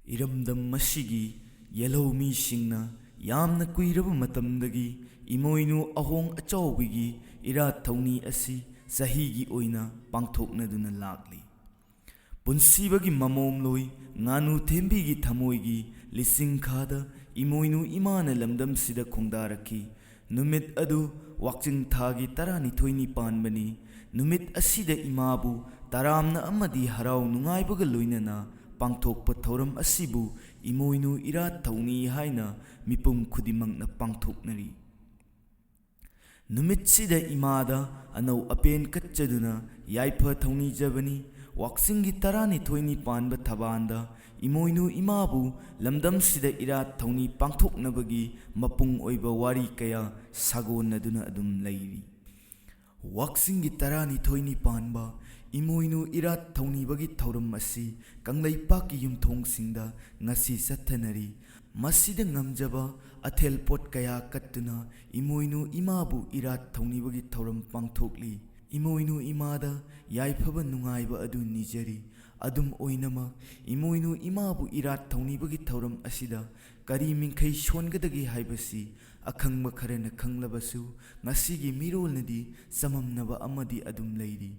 ꯏꯔꯝꯗꯝ ꯑꯁꯤꯒꯤ ꯌꯦꯜꯍꯧꯃꯤꯁꯤꯡꯅ ꯌꯥꯝꯅ ꯀꯨꯏꯔꯕ ꯃꯇꯝꯗꯒꯤ ꯏꯃꯣꯏꯅꯨ ꯑꯍꯣꯡ ꯑꯆꯧꯕꯒꯤ ꯏꯔꯥꯠ ꯊꯧꯅꯤ ꯑꯁꯤ ꯆꯍꯤꯒꯤ ꯑꯣꯏꯅ ꯄꯥꯡꯊꯣꯛꯅꯗꯨꯅ ꯂꯥꯛꯂꯤ꯫ ꯄꯨꯟꯁꯤꯕꯒꯤ ꯃꯃꯣꯝꯂꯣꯏ ꯉꯥꯅꯨ ꯊꯦꯝꯕꯤꯒꯤ ꯊꯃꯣꯏꯒꯤ ꯂꯤꯆꯤꯡꯈꯥꯗ ꯏꯃꯣꯏꯅꯨ ꯏꯃꯥꯅ ꯂꯝꯗꯝꯁꯤꯗ ꯈꯣꯡꯗꯥꯔꯛꯈꯤ꯫ ꯅꯨꯃꯤꯠ ꯑꯗꯨ ꯋꯥꯛꯆꯤꯡ ꯊꯥꯒꯤ 12ꯅꯤ ꯄꯥꯟꯕꯅꯤ꯫ ꯅꯨꯃꯤꯠ ꯑꯁꯤꯗ ꯏꯃꯥꯕꯨ ꯇꯔꯥꯝꯅ ꯑꯃꯗꯤ ꯍꯔꯥꯎ ꯅꯨꯡꯉꯥꯏꯕꯒ ꯂꯣꯏꯅꯅ ꯄꯥꯡꯊꯣꯛꯄ ꯊꯧꯔꯝ ꯑꯁꯤꯕꯨ ꯏꯃꯣꯏꯅꯨ ꯏꯔꯥꯠ ꯊꯧꯅꯤ ꯍꯥꯏꯅ ꯃꯤꯄꯨꯝ ꯈꯨꯗꯤꯡꯃꯛꯅ ꯄꯥꯡꯊꯣꯛꯅꯔꯤ꯫ ꯅꯨꯃꯤꯠꯁꯤꯗ ꯏꯃꯥꯗ ꯑꯅꯧ ꯑꯄꯦꯟ ꯀꯠꯆꯗꯨꯅ ꯌꯥꯏꯐ ꯊꯧꯅꯤꯖꯕꯅꯤ꯫ ꯋꯥꯛꯆꯤꯡꯒꯤ 12ꯅꯤ ꯄꯥꯟꯕ ꯊꯕꯥꯟꯗ ꯏꯃꯣꯏꯅꯨ ꯏꯃꯥꯕꯨ ꯂꯝꯗꯝꯁꯤꯗ ꯏꯔꯥꯠ ꯊꯧꯅꯤ ꯄꯥꯡꯊꯣꯛꯅꯕꯒꯤ ꯃꯄꯨꯡ ꯑꯣꯏꯕ ꯋꯥꯔꯤ ꯀꯌꯥ ꯁꯥꯒꯣꯟꯅꯗꯨꯅ ꯑꯗꯨꯝ ꯂꯩꯔꯤ꯫ ꯋꯥꯛꯆꯤꯡꯒꯤ 12ꯅꯤ ꯄꯥꯟꯕ ꯏꯃꯣꯏꯅꯨ ꯏꯔꯥꯠ ꯊꯧꯅꯤꯕꯒꯤ ꯊꯧꯔꯝ ꯑꯁꯤ ꯀꯪꯂꯩꯄꯥꯛꯀꯤ ꯌꯨꯝꯊꯣꯡꯁꯤꯡꯗ ꯉꯁꯤ ꯆꯠꯊꯅꯔꯤ꯫ ꯃꯁꯤꯗ ꯉꯝꯖꯕ ꯑꯊꯦꯜ ꯄꯣꯠ ꯀꯌꯥ ꯀꯠꯇꯨꯅ ꯏꯃꯣꯏꯅꯨ ꯏꯃꯥꯕꯨ ꯏꯔꯥꯠ ꯊꯧꯅꯤꯕꯒꯤ ꯊꯧꯔꯝ ꯄꯥꯡꯊꯣꯛꯂꯤ꯫ ꯏꯃꯣꯏꯅꯨ ꯏꯃꯥꯗ ꯌꯥꯏꯐꯕ ꯅꯨꯡꯉꯥꯏꯕ ꯑꯗꯨ ꯅꯤꯖꯔꯤ꯫ ꯑꯗꯨꯝ ꯑꯣꯏꯅꯃꯛ ꯏꯃꯣꯏꯅꯨ ꯏꯃꯥꯕꯨ ꯏꯔꯥꯠ ꯊꯧꯅꯤꯕꯒꯤ ꯊꯧꯔꯝ ꯑꯁꯤꯗ ꯀꯔꯤ ꯃꯤꯡꯈꯩ ꯁꯣꯟꯒꯗꯒꯦ ꯍꯥꯏꯕꯁꯤ ꯑꯈꯪꯕ ꯈꯔꯅ ꯈꯪꯂꯕꯁꯨ ꯉꯁꯤꯒꯤ ꯃꯤꯔꯣꯜꯅꯗꯤ ꯆꯃꯝꯅꯕ ꯑꯃꯗꯤ ꯑꯗꯨꯝ ꯂꯩꯔꯤ꯫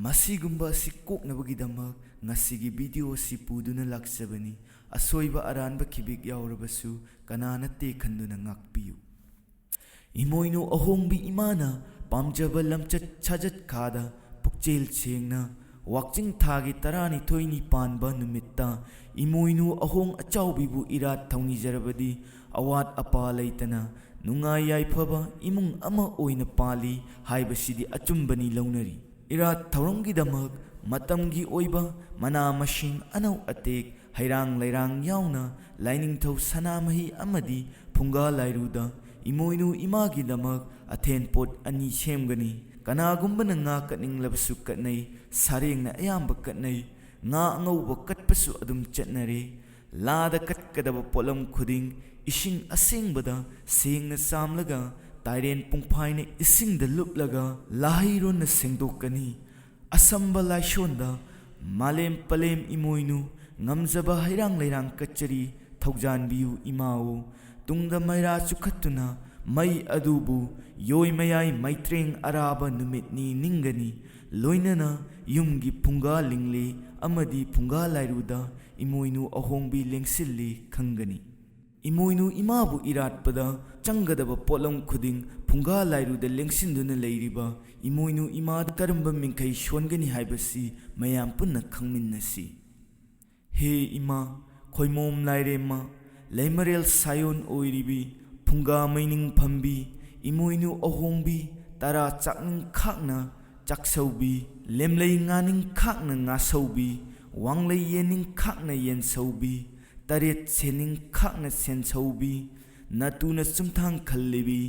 ꯃꯁꯤꯒꯨꯝꯕ ꯑꯁꯤ ꯀꯣꯛꯅꯕꯒꯤꯗꯃꯛ ꯉꯁꯤꯒꯤ ꯚꯤꯗꯤꯑꯣ ꯑꯁꯤ ꯄꯨꯗꯨꯅ ꯂꯥꯛꯆꯕꯅꯤ꯫ ꯑꯁꯣꯏꯕ ꯑꯔꯥꯟꯕ ꯈꯤꯕꯤꯛ ꯌꯥꯎꯔꯕꯁꯨ ꯀꯅꯥ ꯅꯠꯇꯦ ꯈꯟꯗꯨꯅ ꯉꯥꯛꯄꯤꯌꯨ꯫ ꯏꯃꯣꯏꯅꯨ ꯑꯍꯣꯡꯕꯤ ꯏꯃꯥꯅ ꯄꯥꯝꯖꯕ ꯂꯝꯆꯠ ꯁꯥꯖꯠꯈꯥꯗ ꯄꯨꯛꯆꯦꯜ ꯁꯦꯡꯅ ꯋꯥꯛꯆꯤꯡ ꯊꯥꯒꯤ 12ꯅꯤ ꯄꯥꯟꯕ ꯅꯨꯃꯤꯠꯇ ꯏꯃꯣꯏꯅꯨ ꯑꯍꯣꯡ ꯑꯆꯥꯎꯕꯤꯕꯨ ꯏꯔꯥꯠ ꯊꯧꯅꯤꯖꯔꯕꯗꯤ ꯑꯋꯥꯠ ꯑꯄꯥ ꯂꯩꯇꯅ ꯅꯨꯡꯉꯥꯏ ꯌꯥꯏꯐꯕ ꯏꯃꯨꯡ ꯑꯃ ꯑꯣꯏꯅ ꯄꯥꯜꯂꯤ ꯍꯥꯏꯕꯁꯤꯗꯤ ꯑꯆꯨꯝꯕꯅꯤ ꯂꯧꯅꯔꯤ꯫ ꯏꯔꯥꯠ ꯊꯧꯔꯝꯒꯤꯗꯃꯛ ꯃꯇꯝꯒꯤ ꯑꯣꯏꯕ ꯃꯅꯥ ꯃꯁꯤꯡ ꯑꯅꯧ ꯑꯇꯦꯛ ꯍꯩꯔꯥꯡ ꯂꯩꯔꯥꯡ ꯌꯥꯎꯅ ꯂꯥꯏꯅꯤꯡꯊꯧ ꯁꯅꯥꯃꯍꯤ ꯑꯃꯗꯤ ꯐꯨꯡꯒꯥ ꯂꯥꯏꯔꯨꯗ ꯏꯃꯣꯏꯅꯨ ꯏꯃꯥꯒꯤꯗꯃꯛ ꯑꯊꯦꯟꯄꯣꯠ 2 ꯁꯦꯝꯒꯅꯤ꯫ ꯀꯅꯥꯒꯨꯝꯕꯅ ꯉꯥ ꯀꯠꯅꯤꯡꯂꯕꯁꯨ ꯀꯠꯅꯩ, ꯁꯔꯦꯡꯅ ꯑꯌꯥꯝꯕ ꯀꯠꯅꯩ, ꯉꯥ ꯑꯉꯧꯕ ꯀꯠꯄꯁꯨ ꯑꯗꯨꯝ ꯆꯠꯅꯔꯦ꯫ ꯂꯥꯗ ꯀꯠꯀꯗꯕ ꯄꯣꯠꯂꯝ ꯈꯨꯗꯤꯡ ꯏꯁꯤꯡ ꯑꯁꯦꯡꯕꯗ ꯁꯦꯡꯅ ꯆꯥꯝꯂꯒ ꯇꯥꯏꯔꯦꯟ ꯄꯨꯡꯐꯥꯏꯅ ꯏꯁꯤꯡꯗ ꯂꯨꯞꯂꯒ ꯂꯥꯍꯩꯔꯣꯟꯅ ꯁꯦꯡꯗꯣꯛꯀꯅꯤ꯫ ꯑꯁꯝꯕ ꯂꯥꯏꯁꯣꯟꯗ ꯃꯥꯂꯦꯝ ꯄꯂꯦꯝ ꯏꯃꯣꯏꯅꯨ ꯉꯝꯖꯕ ꯍꯩꯔꯥꯡ ꯂꯩꯔꯥꯡ ꯀꯠꯆꯔꯤ ꯊꯧꯖꯥꯟꯕꯤꯌꯨ ꯏꯃꯥꯋꯣ꯫ ꯇꯨꯡꯗ ꯃꯩꯔꯥ ꯆꯨꯈꯠꯇꯨꯅ ꯃꯩ ꯑꯗꯨꯕꯨ ꯌꯣꯏ ꯃꯌꯥꯏ ꯃꯩꯇ꯭ꯔꯦꯡ ꯑꯔꯥꯕ ꯅꯨꯃꯤꯠꯅꯤ ꯅꯤꯡꯒꯅꯤ꯫ ꯂꯣꯏꯅꯅ ꯌꯨꯝꯒꯤ ꯐꯨꯡꯒꯥ ꯂꯤꯡꯂꯦ ꯑꯃꯗꯤ ꯐꯨꯡꯒꯥ ꯂꯥꯏꯔꯨꯗ ꯏꯃꯣꯏꯅꯨ ꯑꯍꯣꯡꯕꯤ ꯂꯦꯡꯁꯤꯜꯂꯤ ꯈꯪꯒꯅꯤ꯫ ꯏꯃꯣꯏꯅꯨ ꯏꯃꯥꯕꯨ ꯏꯔꯥꯠꯄꯗ ꯆꯪꯒꯗꯕ ꯄꯣꯠꯂꯝ ꯈꯨꯗꯤꯡ ꯐꯨꯡꯒꯥ ꯂꯥꯏꯔꯨꯗ ꯂꯦꯡꯁꯤꯟꯗꯨꯅ ꯂꯩꯔꯤꯕ ꯏꯃꯣꯏꯅු ꯏꯃꯥꯗ ꯀꯔꯝꯕ ꯃꯤꯡꯈꯩ ꯁꯣꯟꯒꯅꯤ ꯍꯥꯏꯕꯁꯤ ꯃꯌꯥꯝ ꯄꯨꯟꯅ ꯈꯪꯃꯤꯟꯅꯁꯤ꯫ ꯍꯦ ꯏꯃꯥ ꯈꯣꯏꯃꯣꯝ ꯂꯥꯏꯔꯦꯝꯃ, ꯂꯩꯃꯔꯦꯜ ꯁꯥꯌꯣꯟ ꯑꯣꯏꯔꯤꯕꯤ ꯐꯨꯡꯒꯥ ꯃꯩꯅꯤꯡ ꯐꯝꯕꯤ ꯏꯃꯣꯏꯅꯨ ꯑꯍꯣꯡꯕꯤ, ꯇꯔꯥ ꯆꯥꯛꯅꯤꯡ ꯈꯥꯛꯅ ꯆꯥꯛꯁꯧꯕꯤ, ꯂꯦꯝꯂꯩ ꯉꯥꯅꯤꯡ ꯈꯥꯛꯅ ꯉꯥꯁꯧꯕꯤ, ꯋꯥꯡꯂꯩ ꯌꯦꯟꯅꯤꯡ ꯈꯥꯛꯅ ꯌꯦꯟꯁꯧꯕꯤ, ꯇꯔꯦꯠ ꯁꯦꯟꯅꯤꯡ ꯈꯥꯛꯅ ꯁꯦꯟꯁꯧꯕꯤ, ꯅꯇꯨꯅ ꯆꯨꯝꯊꯥꯡ ꯈꯜꯂꯤꯕꯤ,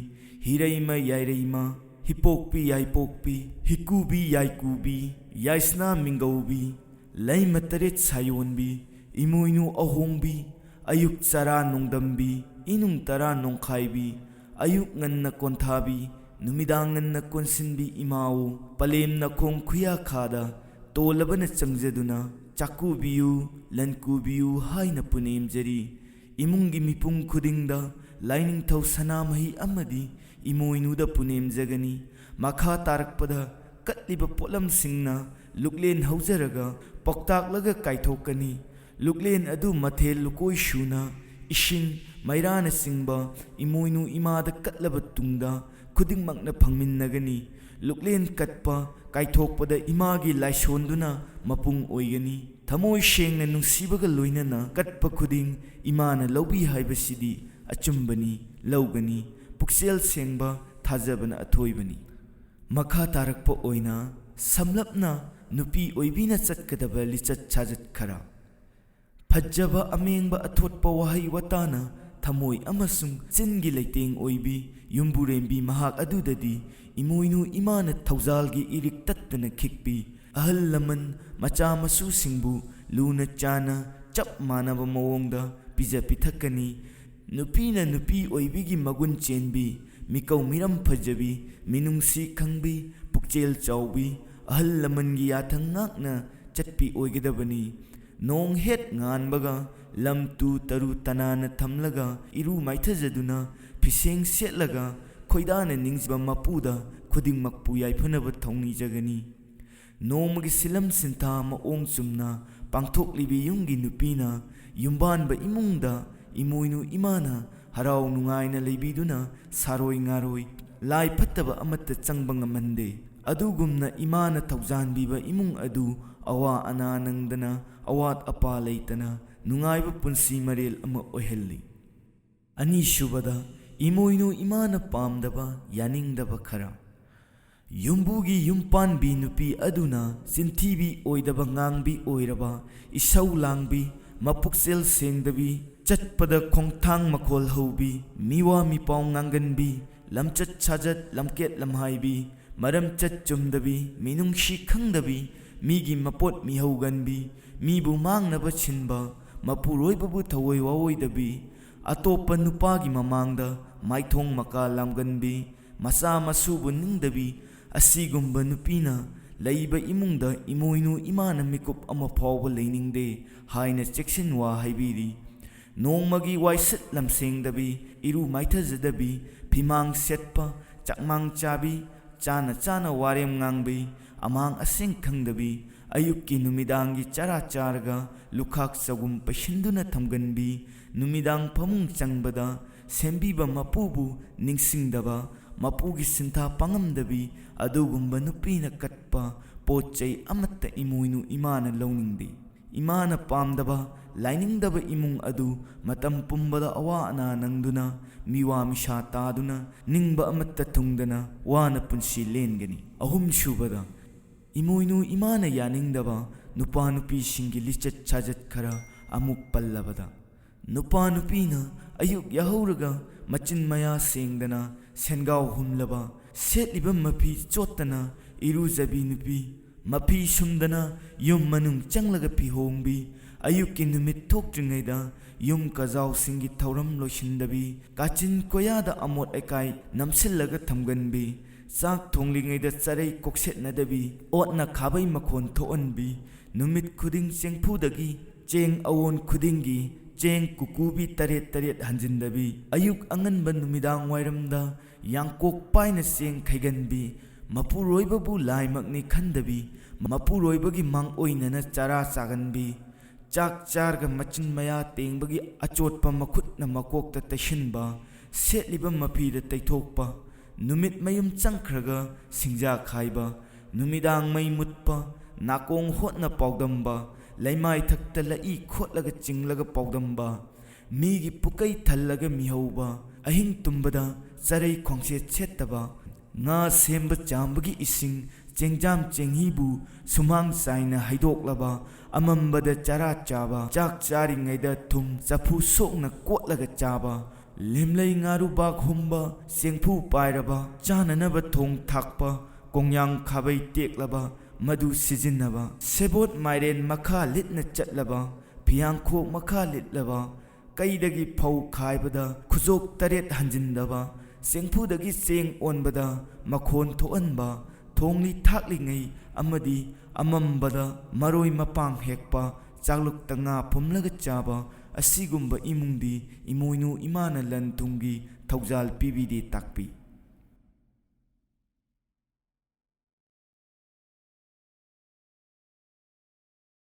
ꯍꯤꯔꯩꯃ ꯌꯥꯏꯔꯩꯃ, ꯍꯤꯄꯣꯛꯄꯤ ꯌꯥꯏꯄꯣꯛꯄꯤ, ꯍꯤꯀꯨꯕꯤ ꯌꯥꯏꯀꯨꯕꯤ, ꯌꯥꯏꯁꯅꯥ ꯃꯤꯡꯒꯧꯕꯤ, ꯂꯩꯃ ꯇꯔꯦꯠ ꯁꯥꯌꯣꯟꯕꯤ, ꯏꯃꯣꯏꯅꯨ ꯑꯍꯣꯡꯕꯤ, ꯑꯌꯨꯛ ꯆꯔꯥ ꯅꯣꯡꯗꯝꯕꯤ, ꯏꯅꯨꯡ ꯇꯔꯥ ꯅꯣꯡꯈꯥꯏꯕꯤ, ꯑꯌꯨꯛ ꯉꯟꯅ ꯀꯣꯟꯊꯥꯕꯤ, ꯅꯨꯃꯤꯗꯥꯡ ꯉꯟꯅ ꯀꯣꯟꯁꯤꯟꯕꯤ ꯏꯃꯥꯋꯣ꯫ ꯄꯂꯦꯝ ꯅꯈꯣꯡ ꯈꯨꯌꯥꯈꯥꯗ ꯇꯣꯜꯂꯕꯅ ꯆꯪꯖꯗꯨꯅ ꯆꯥꯛꯀꯨꯕꯤꯌꯨ ꯂꯟꯀꯨꯕꯤꯌꯨ ꯍꯥꯏꯅ ꯄꯨꯅꯦꯝꯖꯔꯤ꯫ ꯏꯃꯨꯡꯒꯤ ꯃꯤꯄꯨꯝ ꯈꯨꯗꯤꯡꯗ ꯂꯥꯏꯅꯤꯡꯊꯧ ꯁꯅꯥꯃꯍꯤ ꯑꯃꯗꯤ ꯏꯃꯣꯏꯅꯨꯗ ꯄꯨꯅꯦꯝꯖꯒꯅꯤ꯫ ꯃꯈꯥ ꯇꯥꯔꯛꯄꯗ ꯀꯠꯂꯤꯕ ꯄꯣꯠꯂꯝꯁꯤꯡꯅ ꯂꯨꯛꯂꯦꯟ ꯍꯧꯖꯔꯒ ꯄꯥꯎꯇꯥꯛꯂꯒ ꯀꯥꯏꯊꯣꯛꯀꯅꯤ꯫ ꯂꯨꯛꯂꯦꯟ ꯑꯗꯨ ꯃꯊꯦꯜ ꯂꯨꯀꯣꯏ ꯁꯨꯅ ꯏꯁꯤꯡ ꯃꯩꯔꯥꯅꯆꯤꯡꯕ ꯏꯃꯣꯏꯅꯨ ꯏꯃꯥꯗ ꯀꯠꯂꯕ ꯇꯨꯡꯗ ꯈꯨꯗꯤꯡꯃꯛꯅ ꯐꯪꯃꯤꯟꯅꯒꯅꯤ꯫ ꯂꯨꯛꯂꯦꯟ ꯀꯠꯄ ꯀꯥꯏꯊꯣꯛꯄꯗ ꯏꯃꯥꯒꯤ ꯂꯥꯏꯁꯣꯟꯗꯨꯅ ꯃꯄꯨꯡ ꯑꯣꯏꯒꯅꯤ꯫ ꯊꯃꯣꯏ ꯁꯦꯡꯅ ꯅꯨꯡꯁꯤꯕꯒ ꯂꯣꯏꯅꯅ ꯀꯠꯄ ꯈꯨꯗꯤꯡ ꯏꯃꯥꯅ ꯂꯧꯕꯤ ꯍꯥꯏꯕꯁꯤꯗꯤ ꯑꯆꯨꯝꯕꯅꯤ ꯂꯧꯒꯅꯤ꯫ ꯄꯨꯛꯆꯦꯜ ꯁꯦꯡꯕ ꯊꯥꯖꯕꯅ ꯑꯊꯣꯏꯕꯅꯤ꯫ ꯃꯈꯥ ꯇꯥꯔꯛꯄ ꯑꯣꯏꯅ ꯁꯝꯂꯞꯅ ꯅꯨꯄꯤ ꯑꯣꯏꯕꯤꯅ ꯆꯠꯀꯗꯕ ꯂꯤꯆꯠ ꯁꯥꯖꯠ ꯈꯔ: ꯐꯖꯕ ꯑꯃꯦꯡꯕ ꯑꯊꯣꯠꯄ ꯋꯥꯍꯩ ꯋꯥꯇꯥꯅ ꯊꯃꯣꯏ ꯑꯃꯁꯨꯡ ꯆꯤꯟꯒꯤ ꯂꯩꯇꯦꯡ ꯑꯣꯏꯕꯤ ꯌꯨꯝꯕꯨꯔꯦꯝꯕꯤ ꯃꯍꯥꯛ ꯑꯗꯨꯗꯗꯤ ꯏꯃꯣꯏꯅꯨ ꯏꯃꯥꯅ ꯊꯧꯖꯥꯜꯒꯤ ꯏꯔꯤꯛ ꯇꯠꯇꯅ ꯈꯤꯛꯄꯤ꯫ ꯑꯍꯜ ꯂꯃꯟ ꯃꯆꯥ ꯃꯁꯨꯁꯤꯡꯕꯨ ꯂꯨꯅ ꯆꯥꯟꯅ ꯆꯞ ꯃꯥꯟꯅꯕ ꯃꯑꯣꯡꯗ ꯄꯤꯖ ꯄꯤꯊꯛꯀꯅꯤ꯫ ꯅꯨꯄꯤꯅ ꯅꯨꯄꯤ ꯑꯣꯏꯕꯤꯒꯤ ꯃꯒꯨꯟ ꯆꯦꯟꯕꯤ, ꯃꯤꯀꯧ ꯃꯤꯔꯝ ꯐꯖꯕꯤ, ꯃꯤꯅꯨꯡꯁꯤ ꯈꯪꯕꯤ, ꯄꯨꯛꯆꯦꯜ ꯆꯥꯎꯕꯤ, ꯑꯍꯜ ꯂꯃꯟꯒꯤ ꯌꯥꯊꯪ ꯉꯥꯛꯅ ꯆꯠꯄꯤ ꯑꯣꯏꯒꯗꯕꯅꯤ꯫ nong het ngan baga lam tu taru tanana thamlaga iru maithajaduna piseng setlaga khoidana ningjiba mapuda khuding makpu yaiphanaba thongni jagani nongmagi silam sintha maong chumna pangthoklibi yumgi nupina yumbanba imungda imoinu imana harau nungaina leibiduna saroi ngaroi lai phattaba amatta changba ngamande adugumna imana thaujanbiba imung adu awa ana nangdana awat apa leitana nungaiba punsi marel ama ohelli ani shubada imoinu imana pamdaba yaningdaba khara yumbugi yumpanbi nupi aduna sintibi oidaba ngangbi oiraba isau langbi mapuksel sengdabi chatpada khongthang makhol haubi miwa mipau nganganbi lamchat chajat lamket lamhaibi maram chat chumdabi minungshi khangdabi migi mapot mihauganbi mibu mangnaba chinba mapuroibabu thawoi wawoidabi atopa nupagi mamangda maithong maka lamganbi masa masubu ningdabi asigumba nupina leiba imungda imoinu imana mikup ama phawba leiningde haina cheksin wa haibiri nongmagi waisat lamsengdabi iru maithajadabi phimang setpa chakmang chabi chana chana warem ngangbi amang asing khangdabi ayukki numidangi chara charga lukhak sagum pashinduna thamganbi numidang phamung changbada sembiba mapubu ningsingdaba mapugi sintha pangamdabi adugumba nupina katpa pochai amatta imoinu imana lowningdi imana pamdaba lainingdaba imung adu matam pumbada awa ana nangduna miwa misha taduna ningba amatta thungdana wana punsi lengani ahum shubada imoinu imana yaningdaba nupa nupi shingi lichat chajat khara amuk pallabada nupa nupina ayuk yahoraga machin maya sengdana sengaw humlaba setliba mapi chotana irujabi nupi mapi sumdana yum manung changlaga phihongbi ayukki numit thokdringaida yum kajau singi thauram loisindabi kachin koyada amot ekai namsillaga thamganbi chak thonglingaida charei koksetnadabi otna khabai makhon thoanbi numit khuding chengphudagi cheng awon khudingi cheng kukubi taret taret hanjindabi ayuk anganba numidang wairamda yangkok paina cheng khaiganbi mapuroibabu laimakni khandabi mapuroibagi mang oinana chara chaganbi chak charga machin maya tengbagi achotpa makhutna makokta taishinba setliba mapida taithokpa numit mayum changkhraga singja khaiba numidang mai mutpa nakong hotna pawdamba laimai thakta lai khotlaga chinglaga pawdamba migi pukai thallaga mihauba ahing tumbada charei khongse chettaba nga semba chambagi ising chengjam chenghibu sumang saina haidoklaba amambada chara chaba chak charingaida thum chafu sokna kotlaga chaba limlei ngaru ba khumba sengphu pairaba chananaba thong thakpa kongyang khabai teklaba madu sijinnaba sebot mairen makha litna chatlaba phiyangkho makha litlaba kaidagi phau khaibada khujok taret hanjindaba sengphudagi seng onbada makhon thoanba thongli thaklingai amadi amambada maroi mapang hekpa chakluk tanga phumlaga chaba asigumba imungdi imoinu imana lan thungi thaujal pibidi takpi